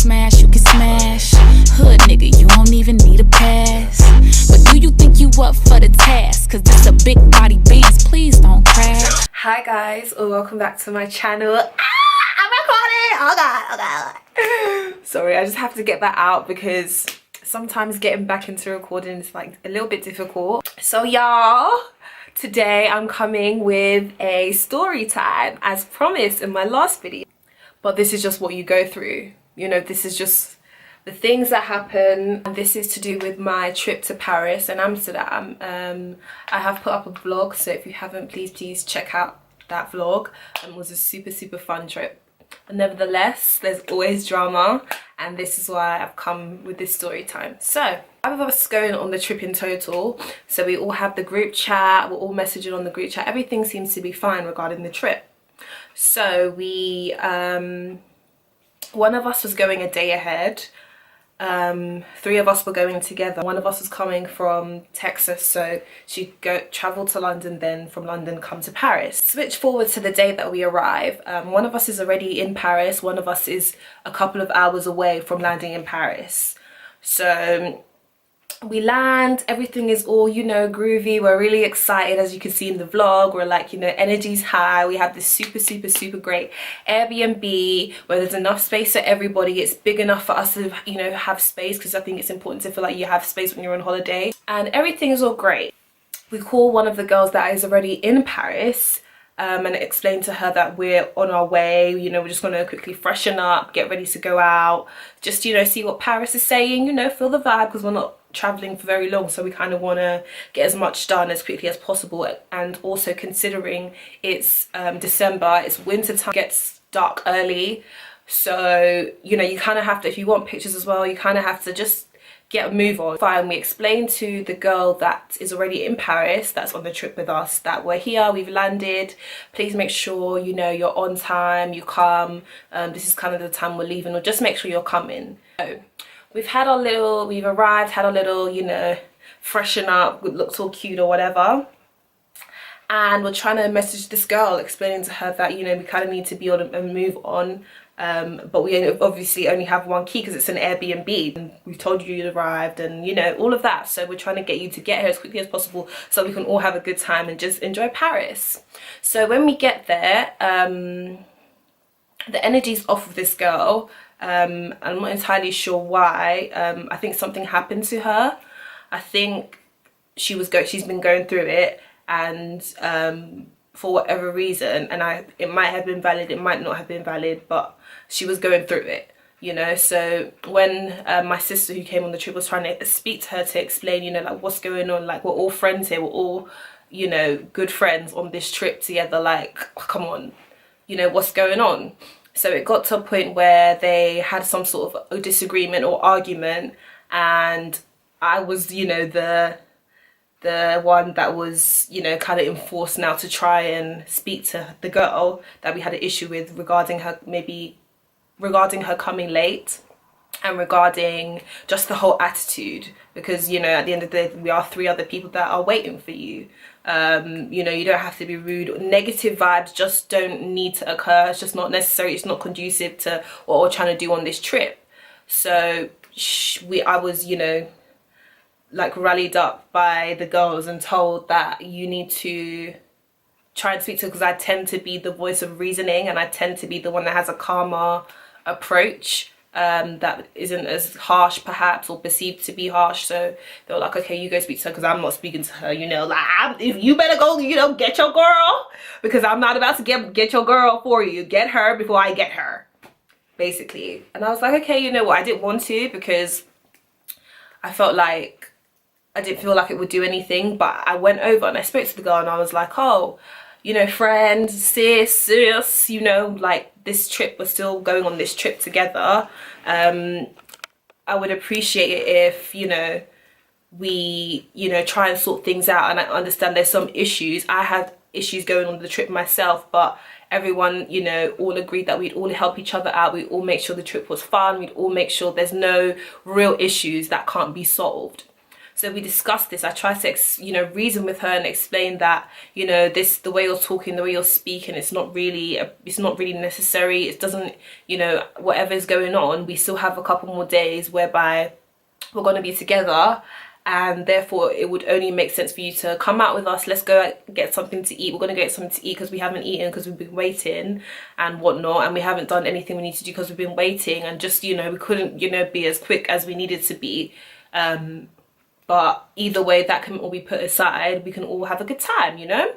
smash, you can smash. Hood nigga, you don't even need a pass. But do you think you up for the task? Cause this a big body Benz, please don't crash. Hi guys, welcome back to my channel. I'm recording! Oh god. Sorry, I just have to get that out because sometimes getting back into recording is like a little bit difficult. So y'all, today I'm coming with a story time as promised in my last video. But this is just what you go through. You know, this is just the things that happen. And this is to do with my trip to Paris and Amsterdam. I have put up a vlog, so if you haven't, please check out that vlog. It was a super fun trip. But nevertheless, there's always drama, and this is why I've come with this story time. So 5 of us going on the trip in total, so we all have the group chat, we're all messaging on the group chat, everything seems to be fine regarding the trip. So we one of us was going a day ahead, 3 of us were going together. One of us was coming from Texas, so she'd travel to London, then from London come to Paris. Switch forward to the day that we arrive. One of us is already in Paris, one of us is a couple of hours away from landing in Paris. So we land, everything is all, you know, groovy. We're really excited, as you can see in the vlog. We're like, you know, energy's high. We have this super great Airbnb where there's enough space for everybody. It's big enough for us to, you know, have space, because I think it's important to feel like you have space when you're on holiday, and everything is all great. We call one of the girls that is already in Paris and explain to her that we're on our way. You know, we're just going to quickly freshen up, get ready to go out, just, you know, see what Paris is saying, you know, feel the vibe, because we're not traveling for very long, so we kind of want to get as much done as quickly as possible. And also considering it's December, it's winter time, gets dark early, so you know, you kind of have to, if you want pictures as well, you kind of have to just get a move on. Fine, we explain to the girl that is already in Paris, that's on the trip with us, that we're here, we've landed, please make sure, you know, you're on time, you come, this is kind of the time we're leaving, or just make sure you're coming. So we've arrived, had a little, you know, freshen up, looked all cute or whatever. And we're trying to message this girl, explaining to her that, you know, we kind of need to be on and move on. But we obviously only have one key because it's an Airbnb. And we've told you you'd arrived and, you know, all of that. So we're trying to get you to get here as quickly as possible so we can all have a good time and just enjoy Paris. So when we get there, the energy's off of this girl. I'm not entirely sure why. I think something happened to her. I think she's been going through it, and for whatever reason, and it might have been valid, it might not have been valid, but she was going through it, you know. So when my sister who came on the trip was trying to speak to her to explain, you know, like what's going on, like we're all friends here, we're all, you know, good friends on this trip together, like come on, you know, what's going on. So it got to a point where they had some sort of a disagreement or argument, and I was, you know, the one that was, you know, kind of enforced now to try and speak to the girl that we had an issue with regarding her coming late, and regarding just the whole attitude, because, you know, at the end of the day, we are 3 other people that are waiting for you. You know, you don't have to be rude. Negative vibes just don't need to occur. It's just not necessary. It's not conducive to what we're trying to do on this trip. So I was, you know, like rallied up by the girls and told that you need to try and speak to her, because I tend to be the voice of reasoning, and I tend to be the one that has a calmer approach, that isn't as harsh perhaps, or perceived to be harsh. So they were like, okay, you go speak to her, because I'm not speaking to her, you know, like if you better go, you know, get your girl, because I'm not about to get your girl for you. Get her before I get her, basically. And I was like, okay, you know what, I didn't want to, because I felt like I didn't feel like it would do anything. But I went over and I spoke to the girl, and I was like, oh, you know, friend, sis, you know, like this trip, we're still going on this trip together. I would appreciate it if, you know, we, you know, try and sort things out. And I understand there's some issues. I had issues going on the trip myself, but everyone, you know, all agreed that we'd all help each other out. We'd all make sure the trip was fun. We'd all make sure there's no real issues that can't be solved. So we discussed this. I tried to, you know, reason with her and explain that, you know, the way you're talking, the way you're speaking, it's not really necessary. It doesn't, you know, whatever's going on, we still have a couple more days whereby we're going to be together, and therefore it would only make sense for you to come out with us. Let's go get something to eat. We're going to get something to eat because we haven't eaten, because we've been waiting and whatnot, and we haven't done anything we need to do because we've been waiting, and just, you know, we couldn't, you know, be as quick as we needed to be. But either way, that can all be put aside. We can all have a good time, you know.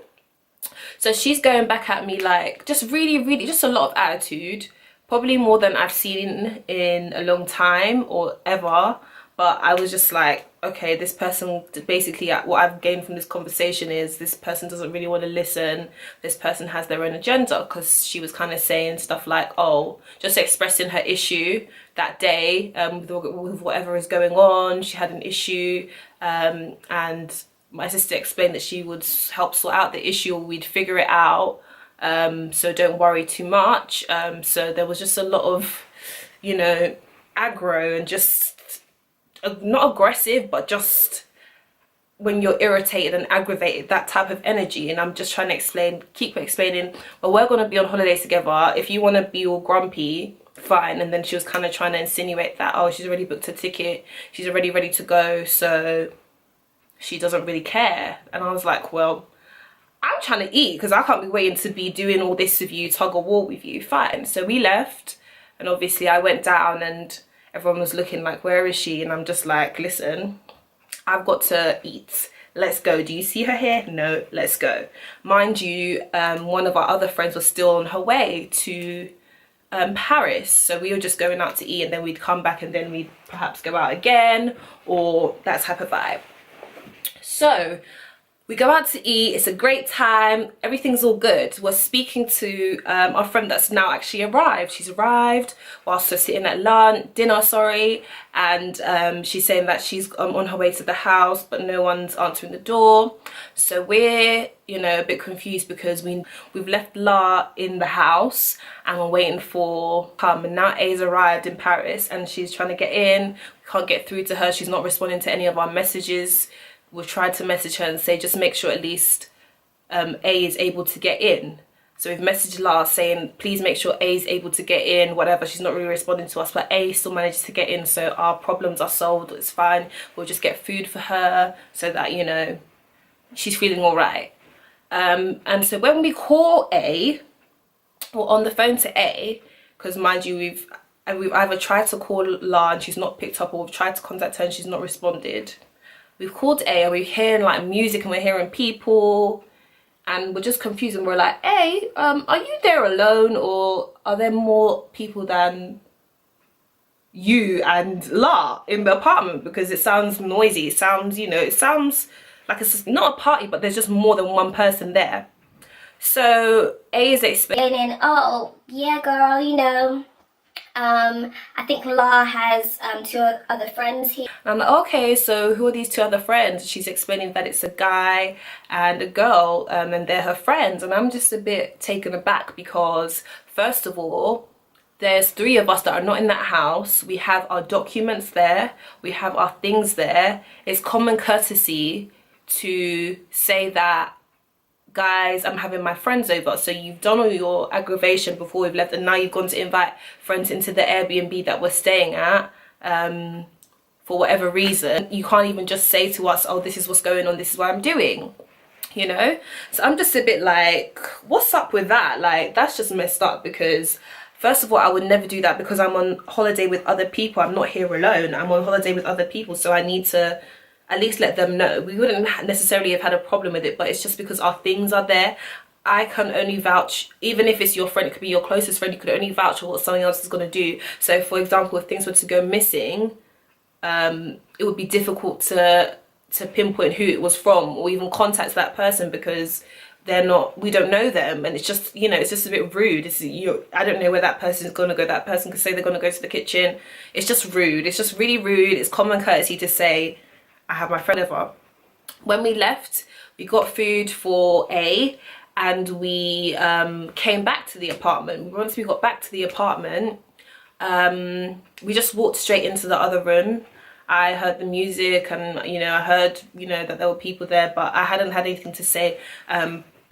So she's going back at me like just really just a lot of attitude, probably more than I've seen in a long time or ever. But I was just like, okay, this person, basically what I've gained from this conversation is this person doesn't really want to listen. This person has their own agenda, because she was kind of saying stuff like, oh, just expressing her issue that day with whatever is going on. She had an issue, and my sister explained that she would help sort out the issue, or we'd figure it out. So don't worry too much. So there was just a lot of, you know, aggro and just not aggressive, but just when you're irritated and aggravated, that type of energy. And I'm just trying to keep explaining, well, we're going to be on holiday together. If you want to be all grumpy, fine. And then she was kind of trying to insinuate that, oh, she's already booked a ticket, she's already ready to go, so she doesn't really care. And I was like, well, I'm trying to eat, because I can't be waiting to be doing all this with you, tug of war with you. Fine. So we left, and obviously I went down, and everyone was looking like, where is she? And I'm just like, listen, I've got to eat. Let's go. Do you see her here? No, let's go. Mind you, one of our other friends was still on her way to Paris. So we were just going out to eat, and then we'd come back, and then we'd perhaps go out again, or that type of vibe. So we go out to eat, it's a great time, everything's all good. We're speaking to our friend that's now actually arrived. She's arrived whilst we're sitting at dinner, and she's saying that she's on her way to the house, but no one's answering the door. So we're, you know, a bit confused, because we've left La in the house and we're waiting for come, and now A's arrived in Paris and she's trying to get in. We can't get through to her. She's not responding to any of our messages. We've tried to message her and say, just make sure at least A is able to get in. So we've messaged La saying, please make sure A is able to get in, whatever. She's not really responding to us, but A still manages to get in, so our problems are solved. It's fine. We'll just get food for her so that, you know, she's feeling all right. And so when we call A, or on the phone to A, because mind you, we've either tried to call La and she's not picked up, or we've tried to contact her and she's not responded. We've called A, and we're hearing like music, and we're hearing people, and we're just confused, and we're like, A, are you there alone, or are there more people than you and La in the apartment? Because it sounds noisy. It sounds, you know, it sounds like it's not a party, but there's just more than one person there. So A is explaining, oh, yeah, girl, you know, I think La has two other friends here. And I'm like, okay, so who are these two other friends? She's explaining that it's a guy and a girl, and they're her friends. And I'm just a bit taken aback, because first of all, there's 3 of us that are not in that house. We have our documents there, we have our things there. It's common courtesy to say that, guys, I'm having my friends over. So you've done all your aggravation before we've left, and now you've gone to invite friends into the Airbnb that we're staying at, for whatever reason. You can't even just say to us, oh, this is what's going on, this is what I'm doing, you know? So I'm just a bit like, what's up with that? Like, that's just messed up, because first of all, I would never do that, because I'm on holiday with other people. I'm not here alone, I'm on holiday with other people, so I need to at least let them know. We wouldn't necessarily have had a problem with it, but it's just because our things are there. I can only vouch, even if it's your friend, it could be your closest friend, you could only vouch for what someone else is going to do. So for example, if things were to go missing, it would be difficult to pinpoint who it was from, or even contact that person, because we don't know them, and it's just, you know, it's just a bit rude. I don't know where that person is going to go. That person could say they're going to go to the kitchen. It's just rude. It's just really rude. It's common courtesy to say, I have my friend over. When we left, we got food for A, and we came back to the apartment. Once we got back to the apartment, we just walked straight into the other room. I heard the music, and you know, I heard, you know, that there were people there, but I hadn't had anything to say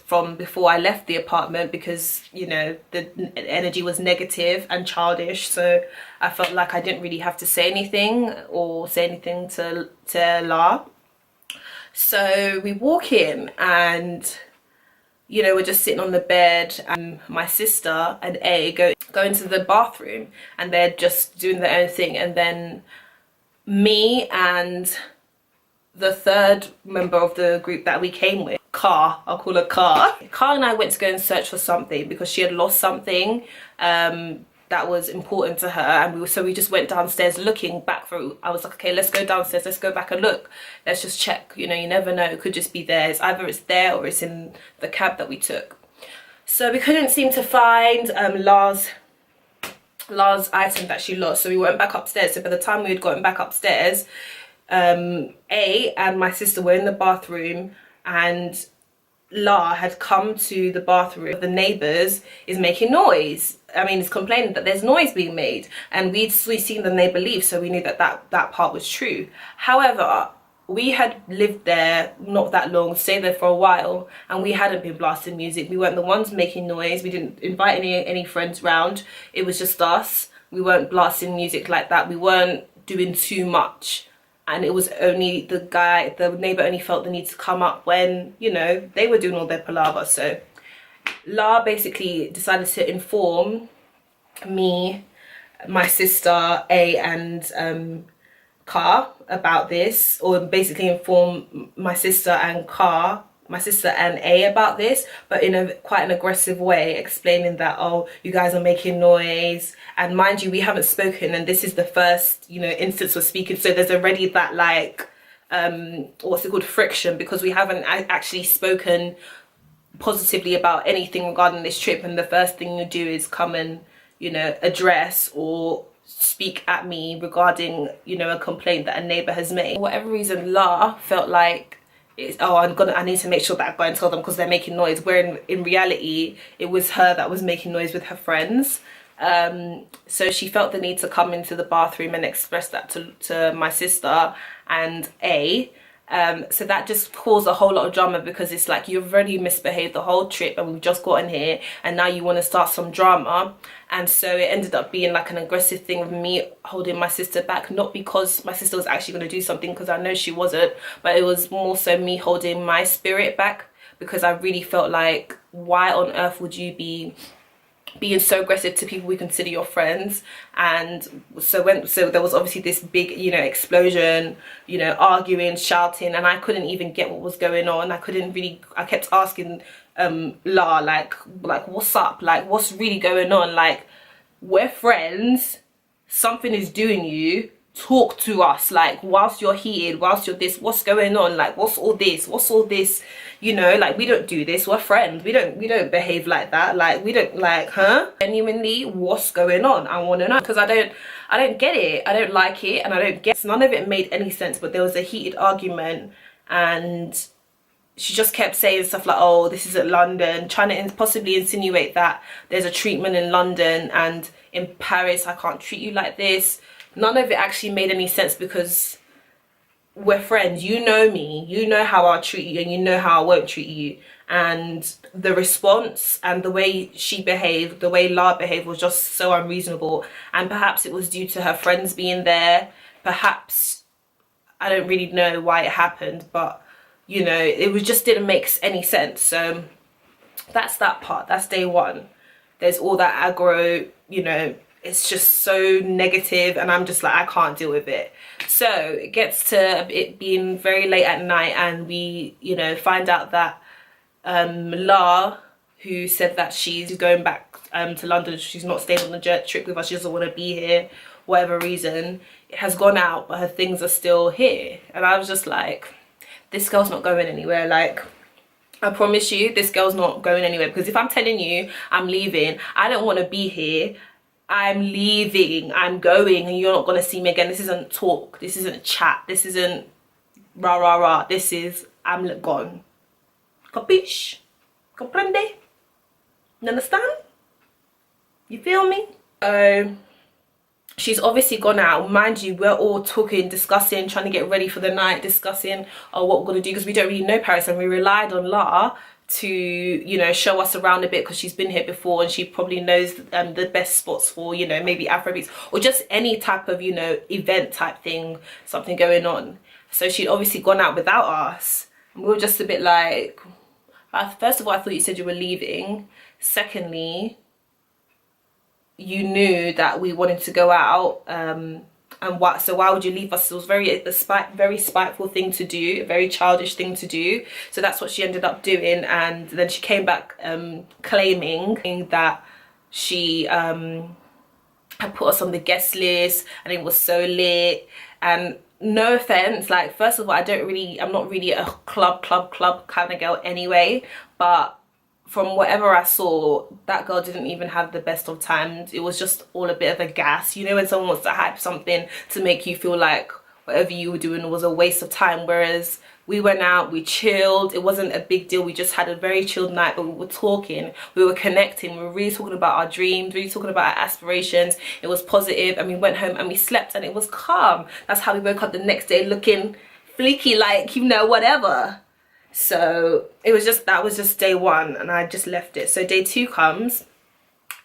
from before I left the apartment, because you know the energy was negative and childish, so I felt like I didn't really have to say anything or say anything to La. So we walk in, and you know, we're just sitting on the bed, and my sister and A go into the bathroom, and they're just doing their own thing, and then me and the third member of the group that we came with, I'll call her Car and I went to go and search for something, because she had lost something that was important to her, and we just went downstairs looking back for. I was like, okay, let's go downstairs, let's go back and look, let's just check, you know, you never know, it could just be there. Either it's there or it's in the cab that we took. So we couldn't seem to find Lars item that she lost, so we went back upstairs. So by the time we had gotten back upstairs, A and my sister were in the bathroom, and La had come to the bathroom. The neighbours is making noise. I mean, it's complaining that there's noise being made, and we'd seen the neighbour leave, so we knew that part was true. However, we had lived there not that long, stayed there for a while, and we hadn't been blasting music. We weren't the ones making noise. We didn't invite any friends round. It was just us. We weren't blasting music like that. We weren't doing too much. And it was only the neighbour only felt the need to come up when, you know, they were doing all their palaver. So La basically decided to inform me, my sister A and Car about this, or basically inform my sister and A about this, but in quite an aggressive way, explaining that, oh, you guys are making noise, and mind you, we haven't spoken, and this is the first, you know, instance of speaking, so there's already that, like, what's it called, friction, because we haven't actually spoken positively about anything regarding this trip, and the first thing you do is come and, you know, address or speak at me regarding, you know, a complaint that a neighbour has made. For whatever reason, La felt like, I need to make sure that I go and tell them because they're making noise, where in reality it was her that was making noise with her friends. So she felt the need to come into the bathroom and express that to my sister and A. So that just caused a whole lot of drama, because it's like, you've already misbehaved the whole trip and we've just gotten here, and now you want to start some drama. And so it ended up being like an aggressive thing of me holding my sister back, not because my sister was actually going to do something, because I know she wasn't, but it was more so me holding my spirit back, because I really felt like, why on earth would you be being so aggressive to people we consider your friends? And so there was obviously this big, you know, explosion, you know, arguing, shouting, and I couldn't even get what was going on. I kept asking La, like what's up, like what's really going on, like we're friends, something is doing you, talk to us, like whilst you're heated, whilst you're this, what's going on, like what's all this, you know, like we don't do this, we're friends, we don't behave like that, like we don't, like, huh, genuinely, what's going on? I want to know, because I don't get it, I don't like it, and I don't get, none of it made any sense. But there was a heated argument, and she just kept saying stuff like, oh, this is at London, trying to possibly insinuate that there's a treatment in London, and in Paris I can't treat you like this. None of it actually made any sense, because we're friends, you know me, you know how I'll treat you, and you know how I won't treat you. And the response and the way she behaved, the way La behaved, was just so unreasonable. And perhaps it was due to her friends being there, perhaps, I don't really know why it happened, but you know, it just didn't make any sense. So that's that part, that's day one. There's all that aggro, you know, it's just so negative, and I'm just like, I can't deal with it. So it gets to it being very late at night, and we, you know, find out that La, who said that she's going back to London, she's not staying on the jet trip with us, she doesn't want to be here, whatever reason, has gone out, but her things are still here. And I was just like, this girl's not going anywhere. Like, I promise you, this girl's not going anywhere, because if I'm telling you I'm leaving, I don't want to be here, I'm leaving, I'm going, and you're not going to see me again. This isn't talk, this isn't chat, this isn't rah rah rah, this is, I'm gone. Capiche? Comprende? You understand? You feel me? So she's obviously gone out. Mind you, we're all talking, discussing, trying to get ready for the night, discussing what we're going to do, because we don't really know Paris, and we relied on La to, you know, show us around a bit, because she's been here before and she probably knows the best spots for, you know, maybe Afrobeats or just any type of, you know, event type thing, something going on. So she'd obviously gone out without us, and we were just a bit like, first of all, I thought you said you were leaving. Secondly, you knew that we wanted to go out, and so why would you leave us? It was very spiteful thing to do, a very childish thing to do. So that's what she ended up doing, and then she came back claiming that she had put us on the guest list and it was so lit. And no offense, like, first of all, I'm not really a club kind of girl anyway, but from whatever I saw, that girl didn't even have the best of times. It was just all a bit of a gas, you know, when someone wants to hype something to make you feel like whatever you were doing was a waste of time. Whereas we went out, we chilled, it wasn't a big deal, we just had a very chilled night, but we were talking, we were connecting, we were really talking about our dreams, really talking about our aspirations. It was positive, and we went home and we slept and it was calm. That's how we woke up the next day, looking fleeky, like, you know, whatever. So it was just, that was just day one, and I just left it. So day two comes,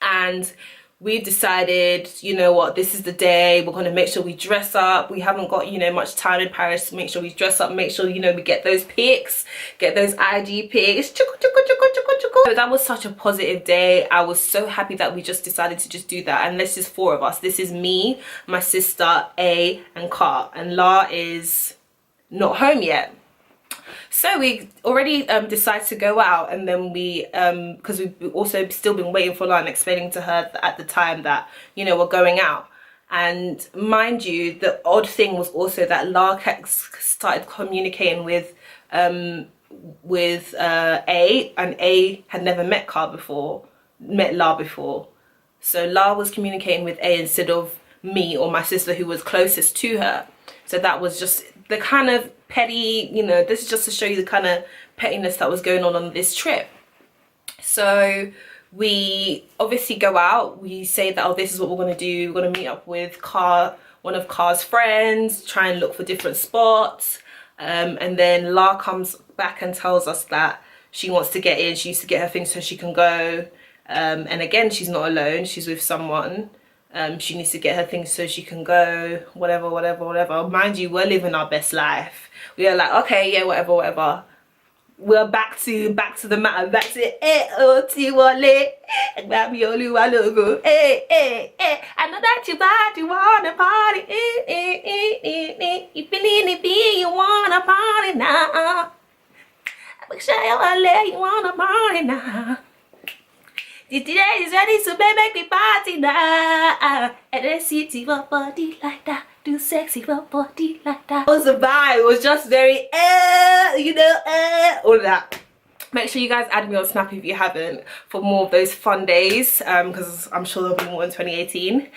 and we've decided, you know what, this is the day, we're going to make sure we dress up. We haven't got, you know, much time in Paris to make sure we dress up, make sure, you know, we get those pics, get those IG pics. So that was such a positive day. I was so happy that we just decided to just do that. And this is four of us. This is me, my sister, A, and Kat, and La is not home yet. So we already decided to go out, and then we because we've also still been waiting for La and explaining to her at the time that, you know, we're going out. And mind you, the odd thing was also that La started communicating with A, and A had never met La before. So La was communicating with A instead of me or my sister, who was closest to her. So that was just the kind of petty, you know, this is just to show you the kind of pettiness that was going on this trip. So we obviously go out, we say that, oh, this is what we're going to do, we're going to meet up with one of Car's friends, try and look for different spots, and then La comes back and tells us that she wants to get in, she needs to get her things so she can go, and again, she's not alone, she's with someone. She needs to get her things so she can go, whatever. Mind you, we're living our best life. We are like, okay, yeah, whatever. We're back to the matter, back to wale, baby oluwa logo, I know that you wanna party, you feeling it, you wanna party now. Make sure you wanna party now. The day is ready, so baby, make me party now. And then see your body like that, do sexy your body like that. It was a vibe. It was just very, you know, all of that. Make sure you guys add me on Snap if you haven't, for more of those fun days, because I'm sure there'll be more in 2018.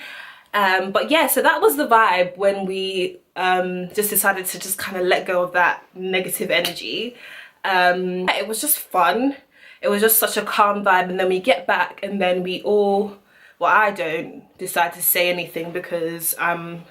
But yeah, so that was the vibe when we just decided to just kind of let go of that negative energy. It was just fun. It was just such a calm vibe, and then we get back, and then we all, well, I don't decide to say anything, because I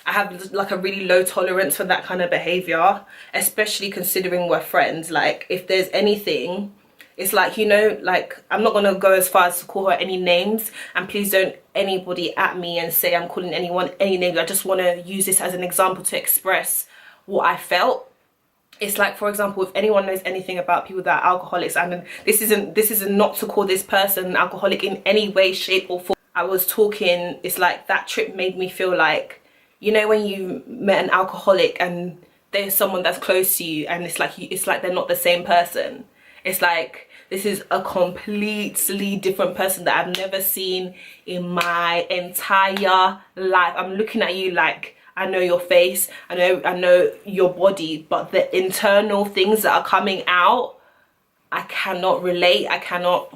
have like a really low tolerance for that kind of behavior, especially considering we're friends. Like, if there's anything, it's like, you know, like, I'm not gonna go as far as to call her any names, and please don't anybody at me and say I'm calling anyone any names. I just want to use this as an example to express what I felt. It's like, for example, if anyone knows anything about people that are alcoholics, and this isn't not to call this person an alcoholic in any way, shape or form. I was talking, it's like that trip made me feel like, you know, when you met an alcoholic and there's someone that's close to you, and it's like they're not the same person. It's like, this is a completely different person that I've never seen in my entire life. I'm looking at you like, I know your face, I know your body, but the internal things that are coming out, I cannot relate, I cannot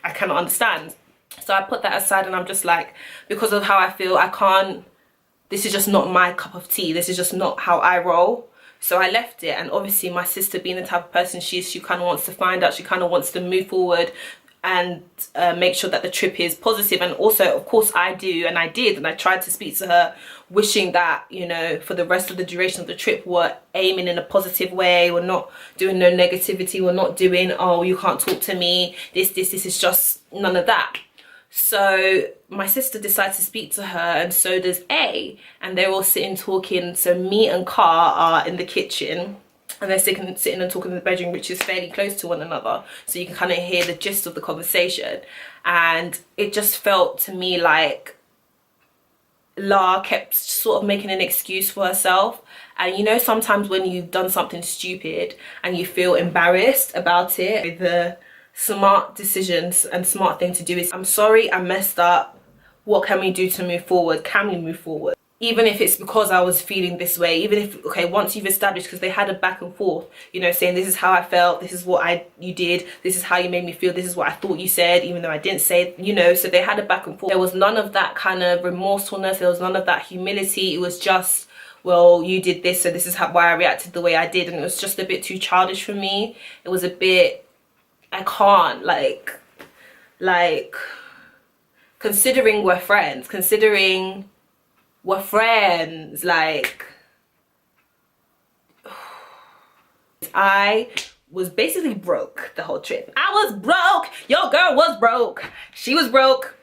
understand. So I put that aside, and I'm just like, because of how I feel, I can't, this is just not my cup of tea, this is just not how I roll. So I left it, and obviously my sister being the type of person she is, she kind of wants to find out, she kind of wants to move forward and make sure that the trip is positive. And also, of course, I do, and I did, and I tried to speak to her, wishing that, you know, for the rest of the duration of the trip, we're aiming in a positive way, we're not doing no negativity, we're not doing, oh, you can't talk to me, this is just none of that. So my sister decides to speak to her, and so does A, and they're all sitting talking. So me and Car are in the kitchen, and they're sitting and talking in the bedroom, which is fairly close to one another, so you can kind of hear the gist of the conversation. And it just felt to me like La kept sort of making an excuse for herself. And you know, sometimes when you've done something stupid and you feel embarrassed about it, the smart decisions and smart thing to do is, I'm sorry, I messed up, what can we do to move forward? Can we move forward? Even if it's because I was feeling this way, even if, okay, once you've established, because they had a back and forth, you know, saying this is how I felt, this is what you did, this is how you made me feel, this is what I thought you said, even though I didn't say it, you know. So they had a back and forth. There was none of that kind of remorsefulness, there was none of that humility. It was just, well, you did this, so this is why I reacted the way I did. And it was just a bit too childish for me. It was a bit, I can't, like considering we're friends, like, I was basically broke the whole trip. I was broke. Your girl was broke. She was broke.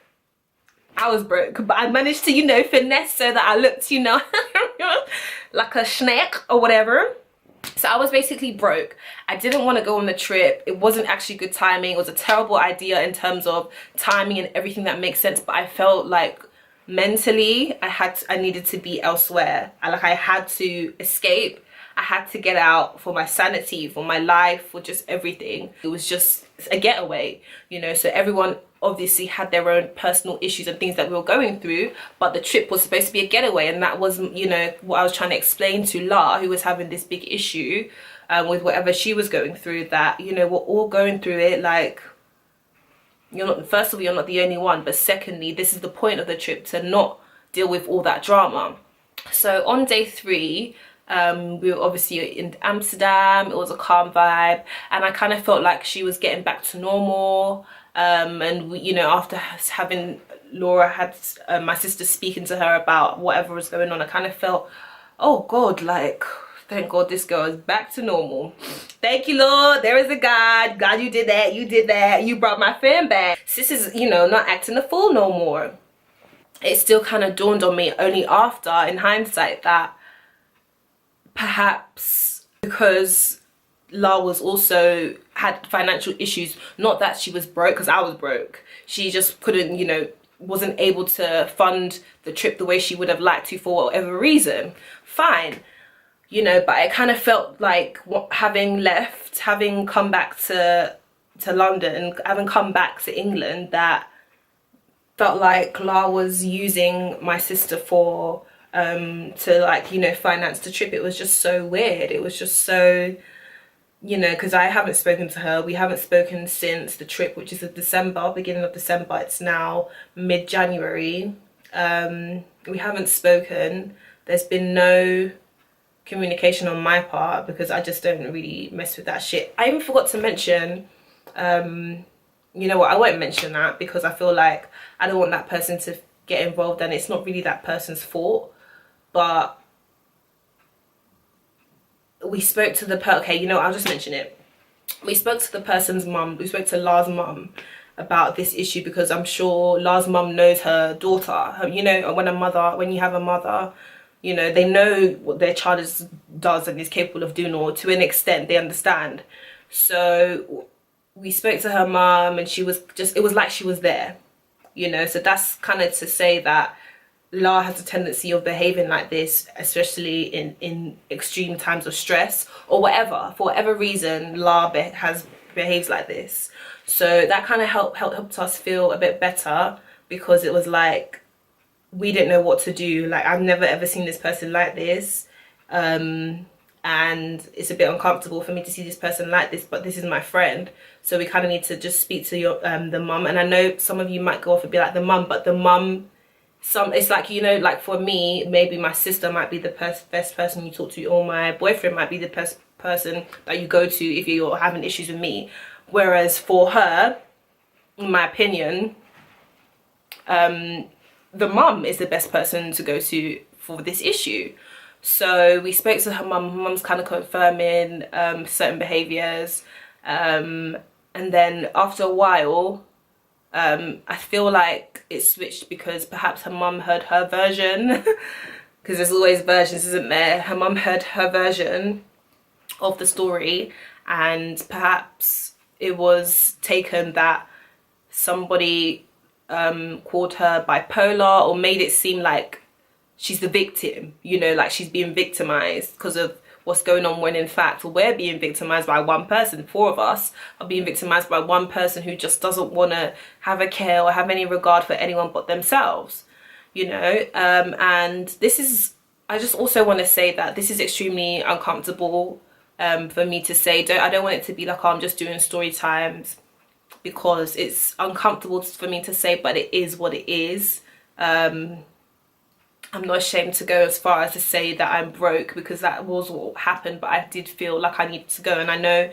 I was broke. But I managed to, you know, finesse so that I looked, you know, like a snack or whatever. So I was basically broke. I didn't want to go on the trip. It wasn't actually good timing. It was a terrible idea in terms of timing and everything that makes sense. But I felt like mentally I needed to be elsewhere. I had to escape. I had to get out for my sanity, for my life, for just everything. It was just a getaway, you know. So everyone obviously had their own personal issues and things that we were going through, but the trip was supposed to be a getaway. And that was, you know, what I was trying to explain to La, who was having this big issue with whatever she was going through, that, you know, we're all going through it. Like, you're not, first of all, you're not the only one, but secondly, this is the point of the trip, to not deal with all that drama. So on day 3, we were obviously in Amsterdam. It was a calm vibe, and I kind of felt like she was getting back to normal. And we, you know, after having Laura had my sister speaking to her about whatever was going on, I kind of felt, oh God, like, thank God this girl is back to normal. Thank you, Lord. There is a God. God, you did that. You did that. You brought my friend back. Sis is, you know, not acting a fool no more. It still kind of dawned on me only after, in hindsight, that perhaps because La was also had financial issues, not that she was broke, because I was broke. She just couldn't, you know, wasn't able to fund the trip the way she would have liked to for whatever reason. Fine. You know, but I kind of felt like having left, having come back to London, having come back to England, that felt like La was using my sister for to, like, you know, finance the trip. It was just so weird. It was just so, you know, because I haven't spoken to her. We haven't spoken since the trip, which is in December, beginning of December. It's now mid-January. We haven't spoken. There's been no communication on my part, because I just don't really mess with that shit. I even forgot to mention, you know what, I won't mention that, because I feel like I don't want that person to get involved, and it's not really that person's fault. But we spoke to the okay, you know, I'll just mention it. We spoke to the person's mum. We spoke to La's mum about this issue, because I'm sure La's mum knows her daughter. You know, when you have a mother, you know, they know what their child does and is capable of doing, or to an extent they understand. So we spoke to her mum, and she was just, it was like she was there, you know. So that's kind of to say that La has a tendency of behaving like this, especially in extreme times of stress or whatever. For whatever reason, La behaves like this. So that kind of helped us feel a bit better, because it was like, we didn't know what to do. Like, I've never ever seen this person like this, and it's a bit uncomfortable for me to see this person like this, but this is my friend, so we kind of need to just speak to the mum. And I know some of you might go off and be like, the mum, but the mum, it's like, you know, like for me, maybe my sister might be the best person you talk to, or my boyfriend might be the person that you go to if you're having issues with me. Whereas for her, in my opinion, the mum is the best person to go to for this issue. So we spoke to her mum. Her mum's kind of confirming certain behaviours, and then after a while, I feel like it switched because perhaps her mum heard her version, because there's always versions, isn't there? Her mum heard her version of the story, and perhaps it was taken that somebody called her bipolar, or made it seem like she's the victim, you know, like she's being victimized because of what's going on, when in fact we're being victimized by one person. 4 of us are being victimized by one person who just doesn't want to have a care or have any regard for anyone but themselves, you know. And this is, I just also want to say that this is extremely uncomfortable for me to say. I don't want it to be like, oh, I'm just doing story times, because it's uncomfortable for me to say, but it is what it is. I'm not ashamed to go as far as to say that I'm broke, because that was what happened, but I did feel like I needed to go. And I know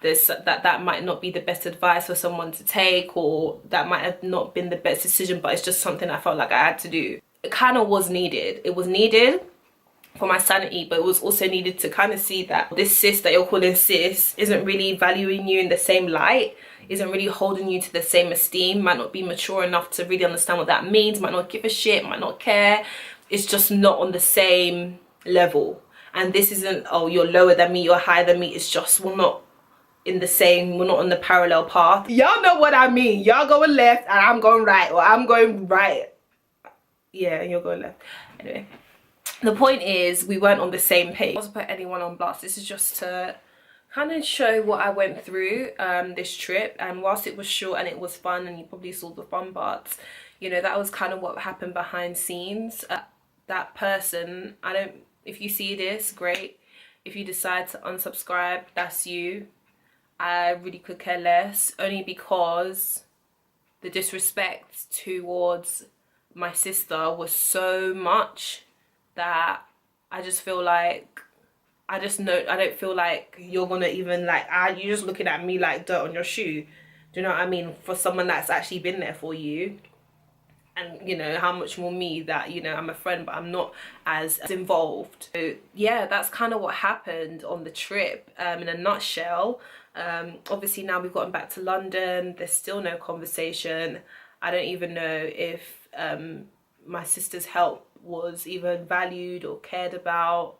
this, that might not be the best advice for someone to take, or that might have not been the best decision, but it's just something I felt like I had to do. It kind of was needed. It was needed for my sanity, but it was also needed to kind of see that this sis that you're calling sis isn't really valuing you in the same light, isn't really holding you to the same esteem, might not be mature enough to really understand what that means, might not give a shit, might not care. It's just not on the same level. And this isn't, oh, you're lower than me, you're higher than me. It's just, we're not in the same, we're not on the parallel path. Y'all know what I mean. Y'all going left and I'm going right, or I'm going right. Yeah, and you're going left. Anyway, the point is, we weren't on the same page. I wasn't put anyone on blast. This is just to kind of show what I went through this trip. And whilst it was short and it was fun, and you probably saw the fun parts, you know, that was kind of what happened behind scenes. That person, if you see this, great. If you decide to unsubscribe, that's you. I really could care less, only because the disrespect towards my sister was so much that I just feel like, I don't feel like you're gonna even like, you're just looking at me like dirt on your shoe. Do you know what I mean? For someone that's actually been there for you. And you know, how much more me that, you know, I'm a friend but I'm not as involved. So yeah, that's kind of what happened on the trip in a nutshell. Obviously now we've gotten back to London, there's still no conversation. I don't even know if my sister's help was even valued or cared about,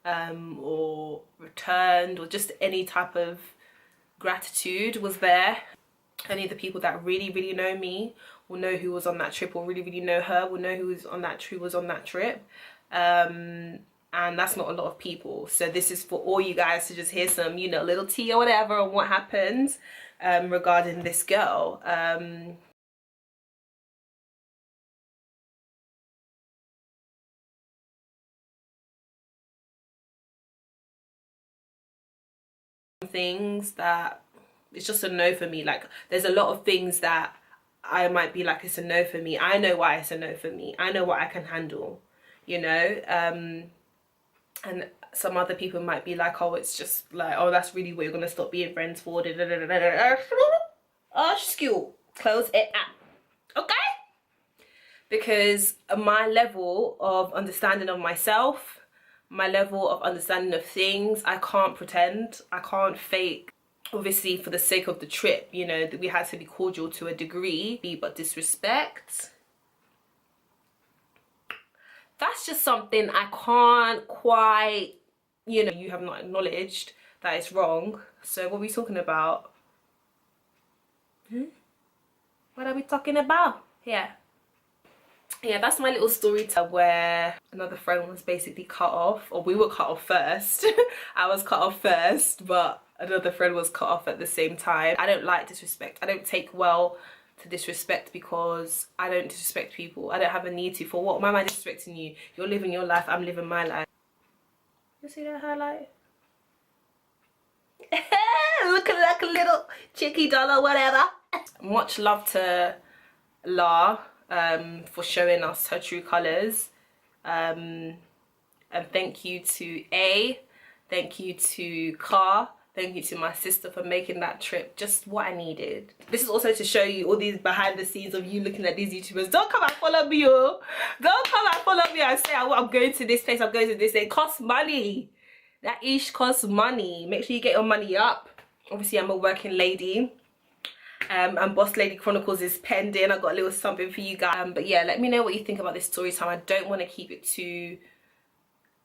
or returned, or just any type of gratitude was there. Only the people that really know me will know who was on that trip, or really know her, will know who was on that trip. And that's not a lot of people. So this is for all you guys to just hear some, you know, little tea or whatever on what happened regarding this girl. Things that it's just a no for me. Like, there's a lot of things that I might be like, it's a no for me. I know why it's a no for me. I know what I can handle, you know. And some other people might be like, oh, it's just like, oh, that's really what you're gonna stop being friends for. Oh, skill, close it up, okay? Because my level of understanding of myself, my level of understanding of things, I can't pretend, I can't fake. Obviously, for the sake of the trip, you know, that we had to be cordial to a degree, but disrespect, that's just something I can't quite, you know, you have not acknowledged that it's wrong. So what are we talking about? What are we talking about? Yeah, that's my little story time where another friend was basically cut off, or we were cut off first. I was cut off first, but another friend was cut off at the same time. I don't like disrespect. I don't take well to disrespect, because I don't disrespect people. I don't have a need to. For what? Why am I disrespecting you? You're living your life, I'm living my life. You see that highlight? Looking like a little chicky doll or whatever. Much love to La for showing us her true colours. And thank you to A. Thank you to Car. Thank you to my sister for making that trip just what I needed. This is also to show you all these behind the scenes of you looking at these YouTubers. Don't come and follow me, oh. Don't come and follow me and say, oh, I'm going to this place, I'm going to this. It costs money. That ish costs money. Make sure you get your money up. Obviously, I'm a working lady. And Boss Lady Chronicles is pending. I got a little something for you guys. But yeah, let me know what you think about this story time. I don't want to keep it too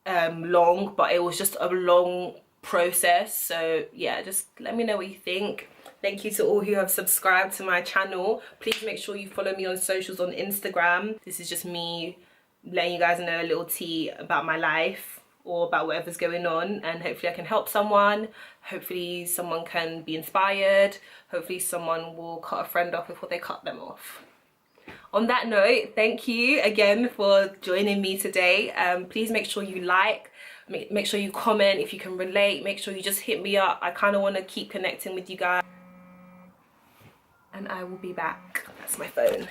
long, but it was just a long process. So yeah, just let me know what you think. Thank you to all who have subscribed to my channel. Please make sure you follow me on socials on Instagram. This is just me letting you guys know a little tea about my life or about whatever's going on, and hopefully I can help someone. Hopefully someone can be inspired. Hopefully someone will cut a friend off before they cut them off. On that note, thank you again for joining me today. Please make sure you like, make sure you comment if you can relate, make sure you just hit me up. I kind of want to keep connecting with you guys. And I will be back. That's my phone.